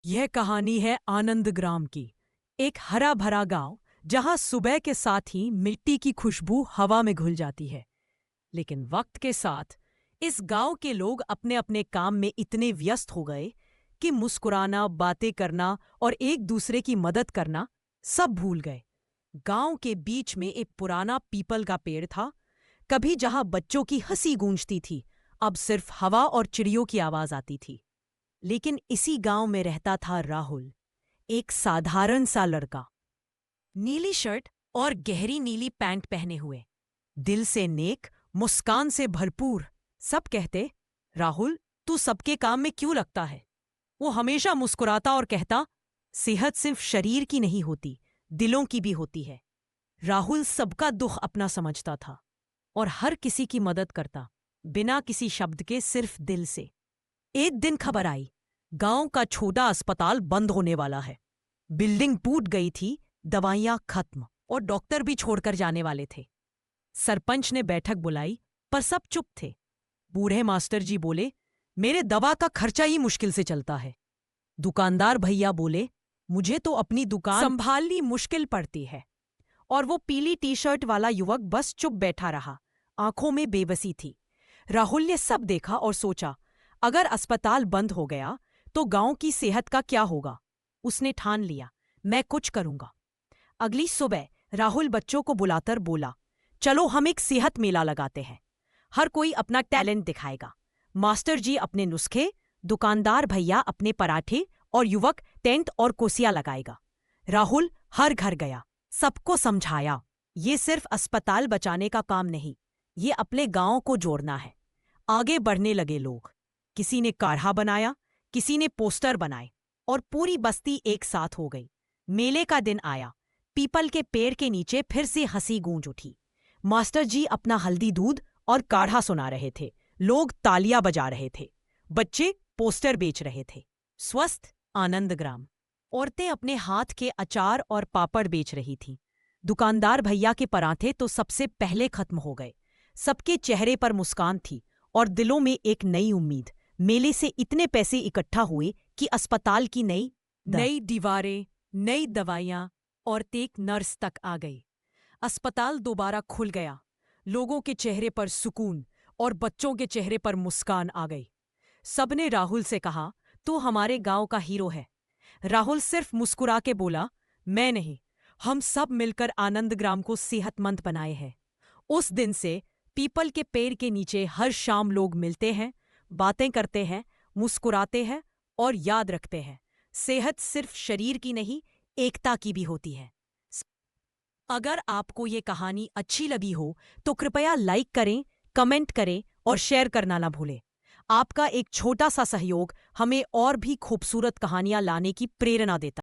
यह कहानी है आनंद ग्राम की। एक हरा भरा गांव जहां सुबह के साथ ही मिट्टी की खुशबू हवा में घुल जाती है। लेकिन वक्त के साथ इस गांव के लोग अपने अपने काम में इतने व्यस्त हो गए कि मुस्कुराना, बातें करना और एक दूसरे की मदद करना सब भूल गए। गांव के बीच में एक पुराना पीपल का पेड़ था। कभी जहां बच्चों की हंसी गूंजती थी, अब सिर्फ हवा और चिड़ियों की आवाज आती थी। लेकिन इसी गांव में रहता था राहुल, एक साधारण सा लड़का, नीली शर्ट और गहरी नीली पैंट पहने हुए, दिल से नेक, मुस्कान से भरपूर। सब कहते, राहुल, तू सबके काम में क्यों लगता है? वो हमेशा मुस्कुराता और कहता, सेहत सिर्फ शरीर की नहीं होती, दिलों की भी होती है। राहुल सबका दुख अपना समझता था और हर किसी की मदद करता, बिना किसी शब्द के, सिर्फ दिल से। एक दिन खबर आई, गांव का छोटा अस्पताल बंद होने वाला है। बिल्डिंग टूट गई थी, दवाइयां खत्म और डॉक्टर भी छोड़कर जाने वाले थे। सरपंच ने बैठक बुलाई, पर सब चुप थे। बूढ़े मास्टर जी बोले, मेरे दवा का खर्चा ही मुश्किल से चलता है। दुकानदार भैया बोले, मुझे तो अपनी दुकान संभालनी मुश्किल पड़ती है। और वो पीली टी शर्ट वाला युवक बस चुप बैठा रहा, आंखों में बेबसी थी। राहुल ने सब देखा और सोचा, अगर अस्पताल बंद हो गया तो गांव की सेहत का क्या होगा? उसने ठान लिया, मैं कुछ करूंगा। अगली सुबह राहुल बच्चों को बुलाकर बोला, चलो हम एक सेहत मेला लगाते हैं। हर कोई अपना टैलेंट दिखाएगा। मास्टर जी अपने नुस्खे, दुकानदार भैया अपने पराठे और युवक टेंट और कोसिया लगाएगा। राहुल हर घर गया, सबको समझाया, ये सिर्फ अस्पताल बचाने का काम नहीं, ये अपने गांव को जोड़ना है। आगे बढ़ने लगे लोग। किसी ने काढ़ा बनाया, किसी ने पोस्टर बनाए और पूरी बस्ती एक साथ हो गई। मेले का दिन आया। पीपल के पेड़ के नीचे फिर से हंसी गूंज उठी। मास्टर जी अपना हल्दी दूध और काढ़ा सुना रहे थे, लोग तालियां बजा रहे थे, बच्चे पोस्टर बेच रहे थे। स्वस्थ आनंद ग्राम। औरतें अपने हाथ के अचार और पापड़ बेच रही थीं। दुकानदार भैया के पराठे तो सबसे पहले खत्म हो गए। सबके चेहरे पर मुस्कान थी और दिलों में एक नई उम्मीद। मेले से इतने पैसे इकट्ठा हुए कि अस्पताल की नई दीवारें, नई दवाइयां और एक नर्स तक आ गई। अस्पताल दोबारा खुल गया। लोगों के चेहरे पर सुकून और बच्चों के चेहरे पर मुस्कान आ गई। सबने राहुल से कहा, तू हमारे गांव का हीरो है। राहुल सिर्फ मुस्कुरा के बोला, मैं नहीं, हम सब मिलकर आनंद ग्राम को सेहतमंद बनाए हैं। उस दिन से पीपल के पेड़ के नीचे हर शाम लोग मिलते हैं, बातें करते हैं, मुस्कुराते हैं और याद रखते हैं, सेहत सिर्फ शरीर की नहीं, एकता की भी होती है। अगर आपको ये कहानी अच्छी लगी हो तो कृपया लाइक करें, कमेंट करें और शेयर करना ना भूलें। आपका एक छोटा सा सहयोग हमें और भी खूबसूरत कहानियां लाने की प्रेरणा देता है।